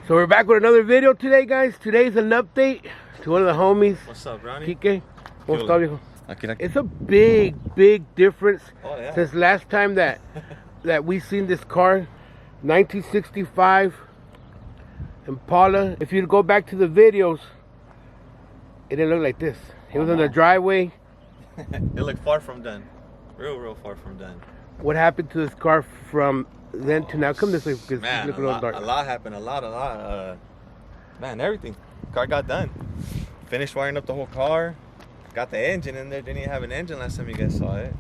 So we're back with another video today, guys. Today's an update to one of the homies. What's up, Ronnie? Kike. What's up, viejo? Aquí. It's a big difference yeah. since last time that we seen this car. 1965 Impala. If you go back to the videos, it didn't look like this. It was in the driveway. It looked far from done. Real far from done. What happened to this car from then to now? Come this way because Man, it's a little dark. A lot happened. A lot. Man, everything. Car got done. Finished wiring up the whole car. Got the engine in there. Didn't even have an engine last time you guys saw it.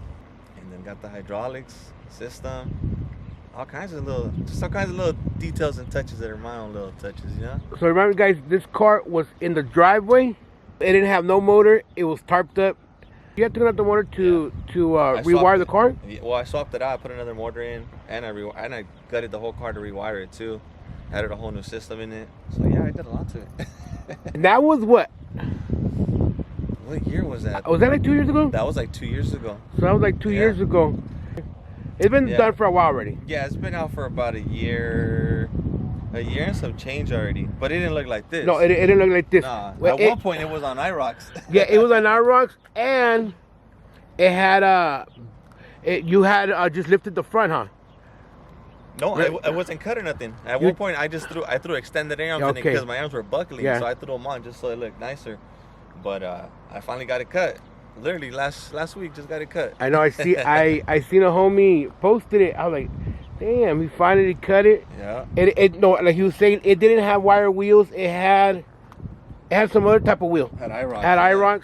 And then got the hydraulics system. All kinds of little details and touches that are my own little touches, you know? So remember, guys, this car was in the driveway. It didn't have no motor. It was tarped up. You had to turn out the motor to rewire the car? Well, I swapped it out. I put another motor in, and I gutted the whole car to rewire it too. Added a whole new system in it. So yeah, I did a lot to it. And that was what? What year was that? Was that like 2 years ago? That was like 2 years ago. So that was like 2 years ago. It's been done for a while already. Yeah, it's been out for about a year and some change already. But it didn't look like this. No, it didn't look like this. Nah, at one point it was on IROX. Yeah, it was on IROX, and it had you had just lifted the front, huh? No, I wasn't cut or nothing. At one point I threw extended arms in it because my arms were buckling, so I threw them on just so it looked nicer. But I finally got it cut. Literally last week, just got it cut. I know. I seen a homie posted it. I was like, damn, he finally cut it. Yeah. No, like he was saying, it didn't have wire wheels. It had some other type of wheel. Had IROX. Had IROX.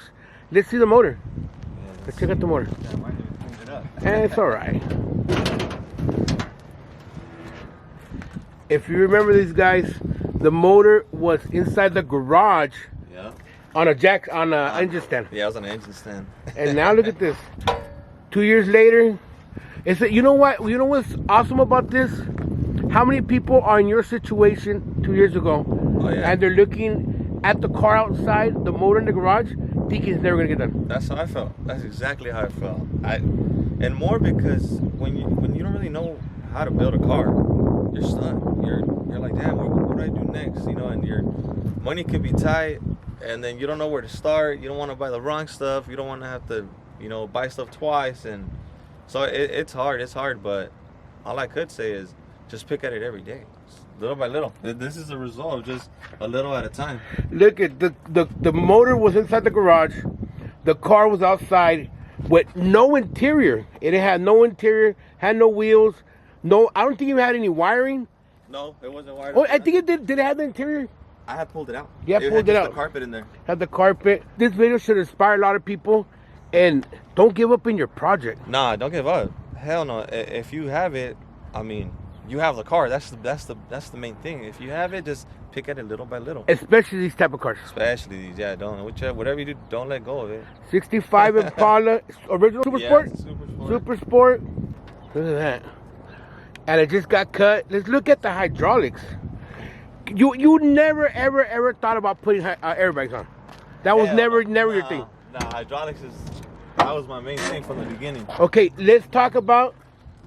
Let's see the motor. Yeah, Let's check out the motor. Yeah, mine didn't clean it up. And it's all right. If you remember these guys, the motor was inside the garage. Yeah. On a engine stand. Yeah, it was on an engine stand. And now look at this. 2 years later, you know what? You know what's awesome about this? How many people are in your situation 2 years ago, and they're looking at the car outside, the motor in the garage, thinking it's never gonna get done? That's how I felt. That's exactly how I felt. And more because when you don't really know how to build a car, you're stuck. You're like, damn, what do I do next? You know, and your money could be tight. And then you don't know where to start. You don't want to buy the wrong stuff. You don't want to have to, buy stuff twice. And so it's hard. But all I could say is just pick at it every day, little by little. This is a result of just a little at a time. Look at the motor was inside the garage. The car was outside with no interior. It had no interior, had no wheels. No, I don't think it had any wiring. No, it wasn't wired. Oh, I think it did. Did it have the interior? I had pulled it out. Yeah, pulled it out. The carpet in there. Had the carpet. This video should inspire a lot of people, and don't give up in your project. Nah, don't give up. Hell no. If you have it, I mean, you have the car. That's the main thing. If you have it, just pick at it little by little. Especially these type of cars. Especially these, yeah. Whatever you do, don't let go of it. 65 Impala, original Super Sport. Super Sport. Look at that. And it just got cut. Let's look at the hydraulics. You never ever thought about putting airbags on. That was never your thing. Nah, hydraulics that was my main thing from the beginning. Okay, let's talk about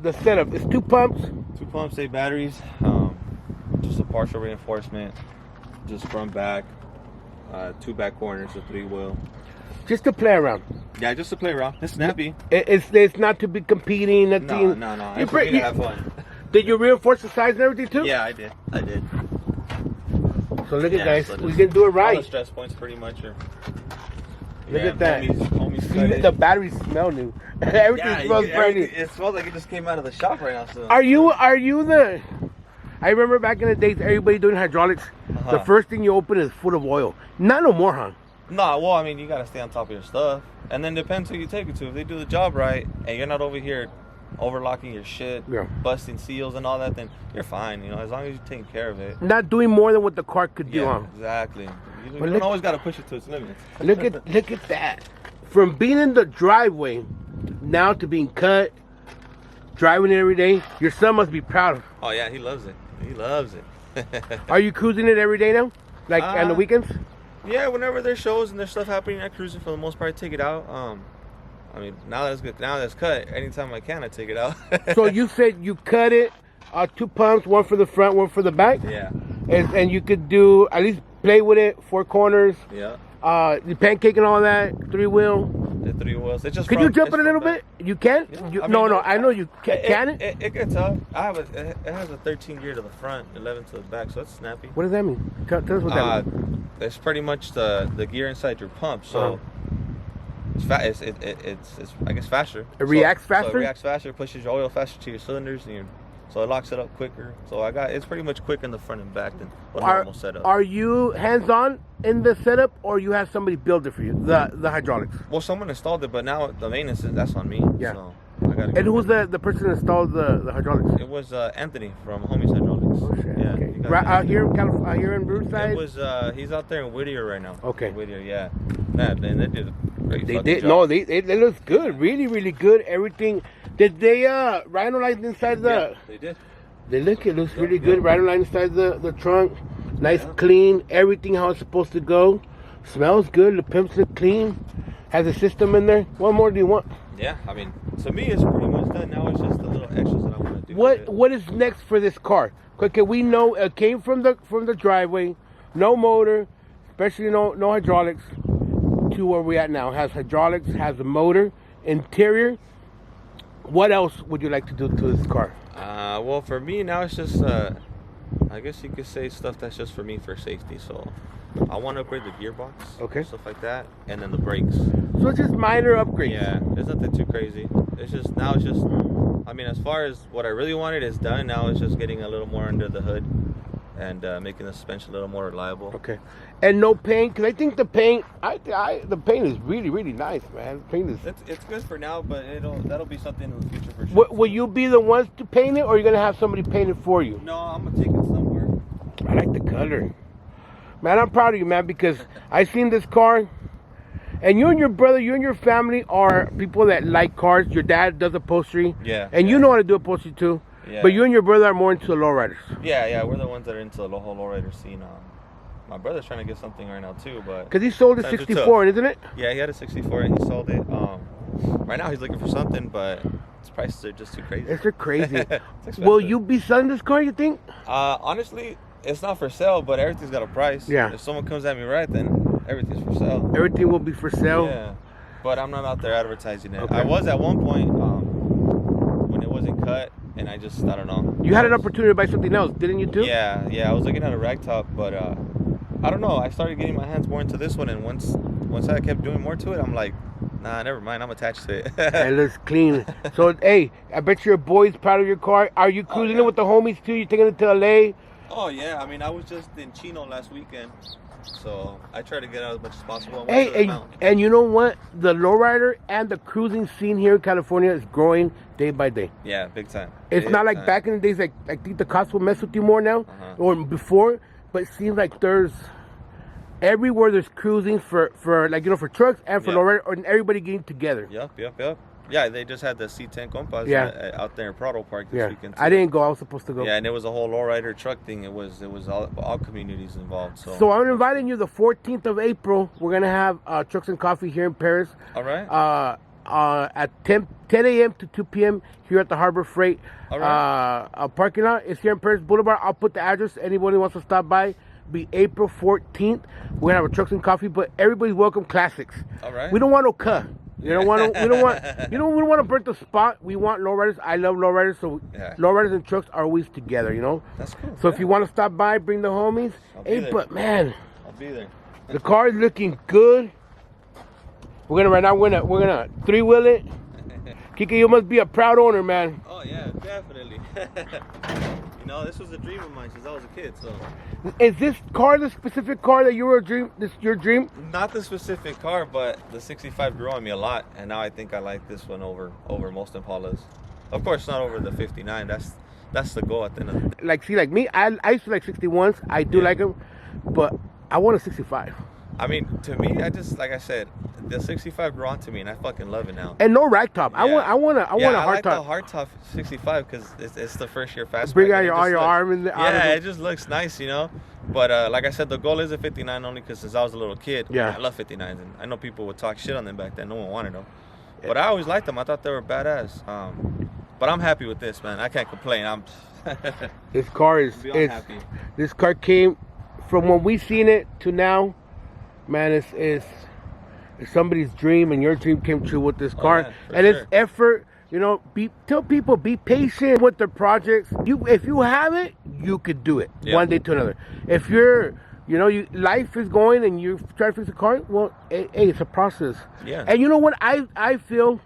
the setup. It's 2 pumps. 2 pumps, 8 batteries. Just a partial reinforcement. Just front back. 2 back corners, a 3-wheel. Just to play around. Yeah, just to play around. It's snappy. It's not to be competing. Nothing. No. It's for me to have fun. Did you reinforce the sides and everything too? Yeah, I did. So look at guys, we can do it right. All the stress points pretty much are. Look at that. Homies the batteries smell new. Everything smells brand new. It smells like it just came out of the shop right now. So. Are you the? I remember back in the days, everybody doing hydraulics. The first thing you open is full of oil. Not no more, huh? Nah, well, I mean, you gotta stay on top of your stuff, and then depends who you take it to. If they do the job right, and you're not over here overlocking your shit, busting seals and all that, then you're fine, as long as you're taking care of it. Not doing more than what the car could do, huh? Exactly. You don't always got to push it to its limits. look at that. From being in the driveway now to being cut, driving it every day, your son must be proud of. Oh yeah, he loves it. Are you cruising it every day now? Like on the weekends? Yeah, whenever there's shows and there's stuff happening, I cruise it for the most part. I take it out. I mean, now that it's good, now that it's cut, anytime I can, I take it out. So you said you cut it, 2 pumps, one for the front, one for the back? Yeah. and you could do at least play with it, 4 corners. Yeah. The pancake and all that, 3-wheel. The 3 wheels. It's just. Can you jump it a little bit? You can? Yeah. I know you can. It gets up. It has a 13 gear to the front, 11 to the back, so it's snappy. What does that mean? Tell us what that means. It's pretty much the gear inside your pump, so it's I guess faster. It reacts faster. So it reacts faster, pushes your oil faster to your cylinders, and so it locks it up quicker. So it's pretty much quick in the front and back than what a normal setup. Are you hands-on in the setup, or you have somebody build it for you, the hydraulics? Well, someone installed it, but now the maintenance that's on me. Yeah. So I gotta. And who's the person that installed the hydraulics? It was Anthony from Homies Hydraulics. Oh shit. Yeah. Okay. Right out here in California, here in Riverside. It was he's out there in Whittier right now. Okay. Whittier, yeah. Man, they did a great They fucking did. job. No, they look good. Really, really good. Everything. Did they rhinolize inside the? Yeah, they did. It looks really good. Rhinolize inside the trunk. Nice, clean. Everything how it's supposed to go. Smells good. The pimps look clean. Has a system in there. What more do you want? Yeah, I mean, to me, it's pretty much done. Now it's just the little extras that I want to do. What is next for this car? Okay, we know it came from the driveway, no motor, especially no hydraulics. To where we at now, has hydraulics, has a motor, interior. What else would you like to do to this car? Well, for me now it's just I guess you could say stuff that's just for me for safety. So I want to upgrade the gearbox, okay, stuff like that, and then the brakes. So it's just minor upgrades. Yeah, it's nothing too crazy. It's just I mean, as far as what I really wanted is done. Now it's just getting a little more under the hood and making the suspension a little more reliable. Okay, and no paint, because I think the paint, the paint is really, really nice, man. The paint is. It's good for now, but that'll be something in the future for sure. Will you be the ones to paint it, or are you gonna have somebody paint it for you? No, I'm gonna take it somewhere. I like the color, man. I'm proud of you, man, because I seen this car, and you and your brother, you and your family are people that like cars. Your dad does upholstery, yeah, and you know how to do upholstery too. Yeah. But you and your brother are more into the lowriders. Yeah, we're the ones that are into the whole lowrider scene. My brother's trying to get something right now too, but because he sold a 64, isn't it? Yeah, he had a 64 and he sold it. Right now he's looking for something, but his prices are just too crazy. They're crazy. Will you be selling this car, you think? Honestly, it's not for sale, but everything's got a price. Yeah. If someone comes at me right, then everything's for sale. Everything will be for sale. Yeah, but I'm not out there advertising it. Okay. I was at one point when it wasn't cut. And I don't know. You had an opportunity to buy something else, didn't you too? Yeah. I was looking at a ragtop, but I don't know. I started getting my hands more into this one, and once I kept doing more to it, I'm like, nah, never mind. I'm attached to it. It looks clean. So, hey, I bet your boy's proud of your car. Are you cruising it with the homies too? You taking it to LA? Oh yeah. I mean, I was just in Chino last weekend, so I try to get out as much as possible. Hey, and you know what? The lowrider and the cruising scene here in California is growing day by day. Yeah, big time. It's not like back in the days. Like I think the cops will mess with you more now, or before. But it seems like there's everywhere there's cruising for like for trucks and for lowrider, and everybody getting together. Yep. Yeah, they just had the C10 compas out there in Prado Park this weekend. I didn't go. I was supposed to go. Yeah, and it was a whole lowrider truck thing. It was all communities involved. So I'm inviting you the 14th of April. We're gonna have Trucks and Coffee here in Paris. All right. At 10 a.m. to 2 p.m. here at the Harbor Freight parking lot. It's here in Paris Boulevard. I'll put the address. Anybody wants to stop by. Be April 14th. We're gonna have a Trucks and Coffee, but everybody's welcome. Classics. All right. We don't want no cuh. We don't want to burn the spot. We want lowriders. I love lowriders, so lowriders and trucks are always together. That's cool. So if you want to stop by, bring the homies. But man, I'll be there. The car is looking good. We're gonna 3-wheel it. Kike, you must be a proud owner, man. Oh yeah, definitely. This was a dream of mine since I was a kid. So, is this car the specific car that your dream? Not the specific car, but the 65 grew on me a lot, and now I think I like this one over most Impalas. Of course, not over the 59. That's the goal at the end of the day. Like me, I used to like 61s. I do like them, but I want a 65. I mean, to me, like I said, the 65 grew on to me, and I fucking love it now. And no rag top. Yeah. I want a hard I like top. the hard top 65 because it's the first year fastback. Bring out your arm in the. Yeah, it just looks nice, But like I said, the goal is a 59 only because since I was a little kid, I love 59s, and I know people would talk shit on them back then. No one wanted them, but I always liked them. I thought they were badass. But I'm happy with this, man. I can't complain. This car is this car came from when we seen it to now, man. It's somebody's dream, and your dream came true with this car. And it's effort. You know, tell people be patient with their projects. If you have it, you could do it one day to another. If you're life is going and you try to fix a car, well, hey, it's a process. Yeah. And you know what? I feel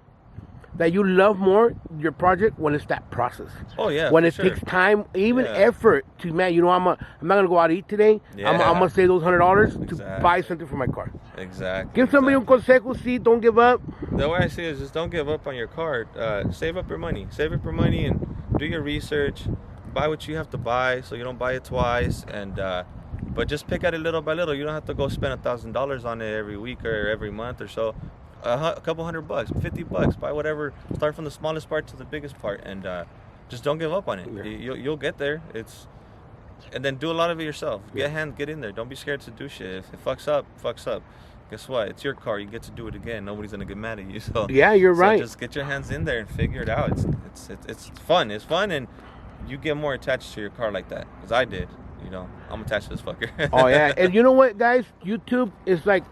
that you love more your project when it's that process. Oh yeah. When it takes time, even effort to, man, I'm not gonna go out to eat today. Yeah. I'm gonna save those $100 to buy something for my car. Exactly. Give somebody un consejo, see, don't give up. The way I see it is just don't give up on your car. Save up your money. Save up your money and do your research. Buy what you have to buy so you don't buy it twice. And but just pick at it little by little. You don't have to go spend $1,000 on it every week or every month or so. A couple $100, $50, buy whatever. Start from the smallest part to the biggest part, and just don't give up on it. You'll get there. And then do a lot of it yourself. Get in there. Don't be scared to do shit. If it fucks up, Guess what? It's your car. You get to do it again. Nobody's gonna get mad at you. So yeah, you're right. Just get your hands in there and figure it out. It's fun. It's fun, and you get more attached to your car like that. Cause I did. I'm attached to this fucker. Oh yeah, and you know what, guys? YouTube is like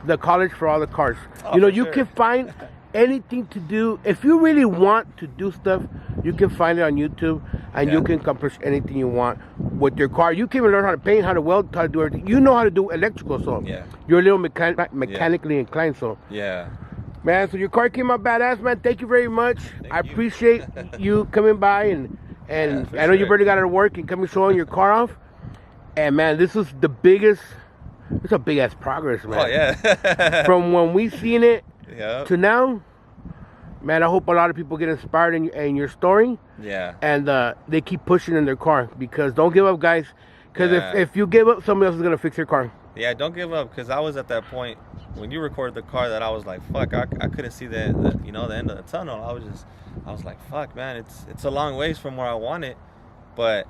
the college for all the cars. You can find anything to do. If you really want to do stuff, you can find it on YouTube, and you can accomplish anything you want with your car. You can even learn how to paint, how to weld, how to do everything. You know how to do electrical, so you're a little mechanically inclined. So man, so your car came out badass, man. Thank you very much. I appreciate you coming by, and I know you already got to work and coming showing your car off. And man, this is the biggest. It's a big ass progress, man. Oh yeah. From when we seen it to now, man. I hope a lot of people get inspired in your story. Yeah. And they keep pushing in their car, because don't give up, guys. Because if you give up, somebody else is gonna fix your car. Yeah, don't give up. Because I was at that point when you recorded the car that I was like, fuck, I couldn't see the end of the tunnel. I was like, fuck, man, it's a long ways from where I want it, but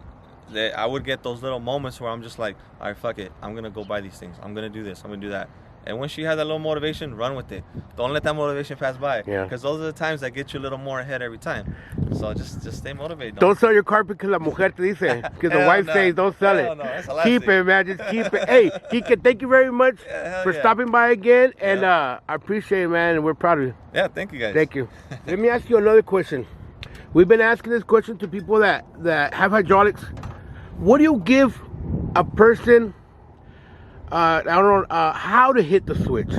I would get those little moments where I'm just like, all right, fuck it, I'm going to go buy these things. I'm going to do this. I'm going to do that. And once you have that little motivation, run with it. Don't let that motivation pass by. Yeah. Because those are the times that get you a little more ahead every time. So just stay motivated. Don't sell your car because la mujer te dice. Because the wife says don't sell it. No, keep it, man. Just keep it. Hey, Kike, thank you very much for stopping by again. And I appreciate it, man. And we're proud of you. Yeah, thank you, guys. Thank you. Let me ask you another question. We've been asking this question to people that have hydraulics. What do you give a person, I don't know, how to hit the switch?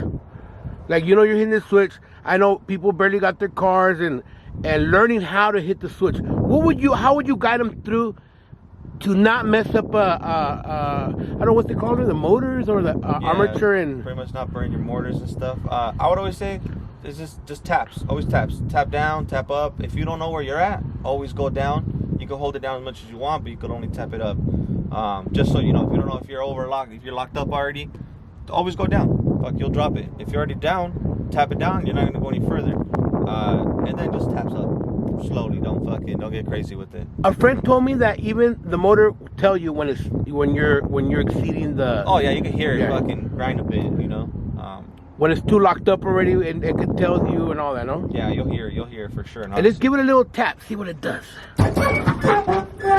Like, you're hitting the switch. I know people barely got their cars and learning how to hit the switch. How would you guide them through to not mess up, I don't know what they call it, the motors or the armature, and pretty much not burn your motors and stuff. I would always say, it's just taps, always taps. Tap down, tap up. If you don't know where you're at, always go down. You can hold it down as much as you want, but you can only tap it up. Just so you know, if you don't know if you're if you're locked up already, always go down. Fuck, you'll drop it. If you're already down, tap it down. You're not gonna go any further. And then just taps up slowly. Don't get crazy with it. A friend told me that even the motor will tell you when you're exceeding the. Oh yeah, you can hear it fucking grind a bit. When it's too locked up already, and it can tell you and all that, no? Yeah, you'll hear it for sure. And let's give it a little tap, see what it does.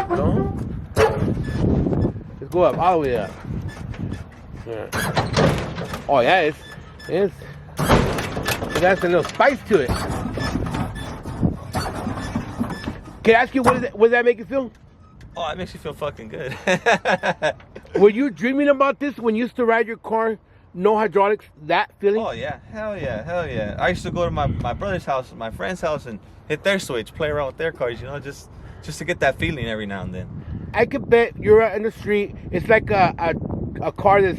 No? Let's go up, all the way up. Yeah. Oh yeah, it has a little spice to it. Can I ask you, what does that make you feel? Oh, it makes you feel fucking good. Were you dreaming about this when you used to ride your car? No hydraulics, that feeling? Oh yeah, hell yeah. I used to go to my brother's house, my friend's house, and hit their switch, play around with their cars, just to get that feeling every now and then. I could bet you're out in the street, it's like a car that's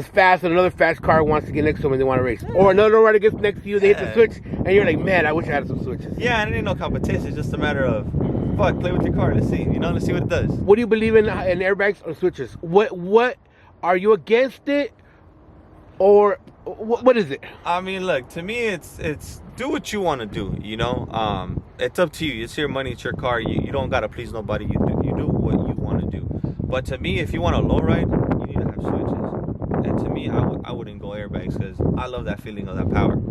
fast, and another fast car wants to get next to them and they want to race. Or another rider gets next to you, they hit the switch, and you're like, man, I wish I had some switches. Yeah, and it ain't no competition, it's just a matter of, fuck, play with your car, let's see what it does. What do you believe in airbags or switches? What are you against it? Or what is it? I mean, look, to me, it's do what you want to do. It's up to you. It's your money. It's your car. You don't gotta please nobody. You do what you want to do. But to me, if you want a low ride, you need to have switches. And to me, I wouldn't go airbags because I love that feeling of that power.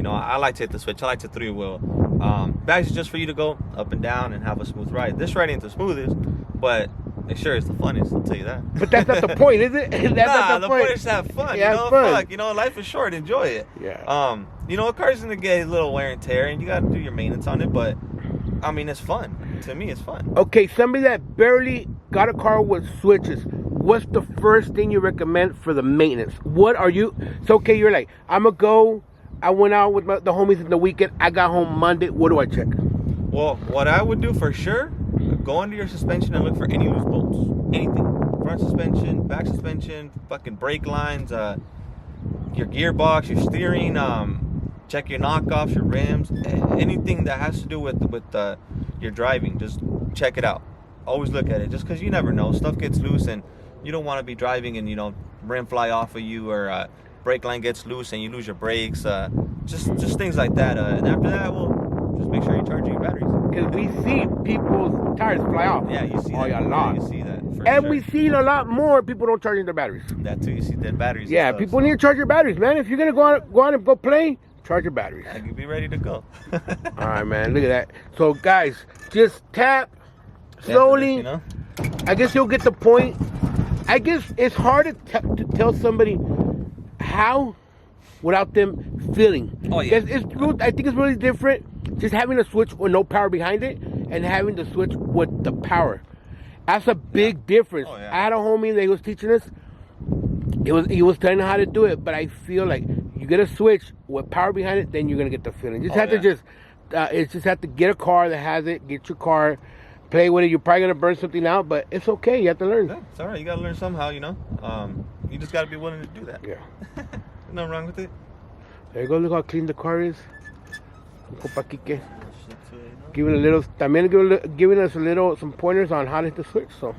I like to hit the switch. I like to three wheel. Bags is just for you to go up and down and have a smooth ride. This ride ain't the smoothest, but it sure is the funniest, I'll tell you that. But that's not the point, is it? That's not the point is to have fun. Yeah, you know, fun. fuck, you know, life is short, enjoy it. Yeah. You know, a car's gonna get a little wear and tear, and you gotta do your maintenance on it, but I mean, it's fun. To me, it's fun. Okay, somebody that barely got a car with switches, what's the first thing you recommend for the maintenance? What are you? So, okay, you're like, I'm gonna go. I went out with the homies in the weekend. I got home Monday. What do I check? Well, what I would do for sure, go into your suspension and look for any loose bolts. Anything. Front suspension, back suspension, fucking brake lines, your gearbox, your steering, check your knockoffs, your rims, anything that has to do with your driving. Just check it out. Always look at it, just because you never know. Stuff gets loose and you don't want to be driving and, you know, rim fly off of you, or brake line gets loose and you lose your brakes. Just things like that. And after that, well, just make sure you're charging your batteries. Because we see people's tires fly off. Yeah, you see that. Oh, yeah, a lot. You see that. And sure. we see a lot more people don't charge their batteries. That too. You see dead batteries. Yeah, and stuff, people need to charge your batteries, man. If you're gonna go out and go play, charge your batteries. Yeah, you be ready to go. All right, man. Look at that. So, guys, just tap slowly. You know? I guess you'll get the point. I guess it's hard to tell somebody how without them feeling. Oh, yeah. I think it's really different just having a switch with no power behind it and having the switch with the power. That's a big difference. Oh, yeah. I had a homie that was teaching us. He was telling us how to do it, but I feel like you get a switch with power behind it, then you're gonna get the feeling. You just have to just have to get a car that has it. Get your car, play with it. You're probably gonna burn something out, but it's okay. You have to learn. Yeah, it's all right. You gotta learn somehow, you know. You just gotta be willing to do that. Yeah. Nothing wrong with it. There you go. Look how clean the car is. Compa Quique. Giving us some pointers on how to hit the switch. So.